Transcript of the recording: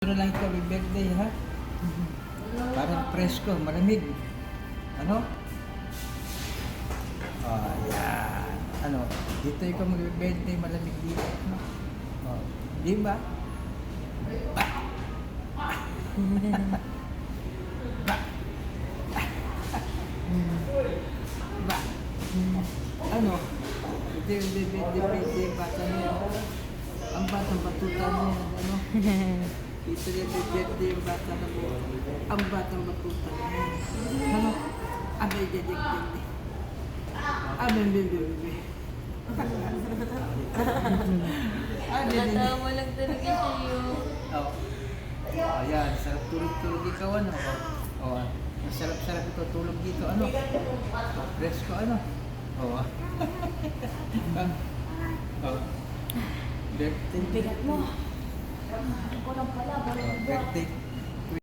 Ano lang ito, may birthday ha? Parang presko, malamig. Ano? Oh, yan. Ano? Dito ikaw mag-birthday, malamig dito. Ano? Oh, di ba? Ba? Ba? Ba? Ano? Di bata niya. Ang batang batuta niya. Ano? Dito niya birthday yung bata na po. Ang batang batuta niya. Ano? Abay, jadik. Abay, bibi. Natawa lang talaga sa'yo. Oh. Oh, yan. Sarap tulog-tulog ikaw, ano? Oh, masarap-sarap ito tulog dito, ano? Oh, presko, ano? Oh. Oh. Birthday. Bigat mo. Ako lang pala. Oh, birthday.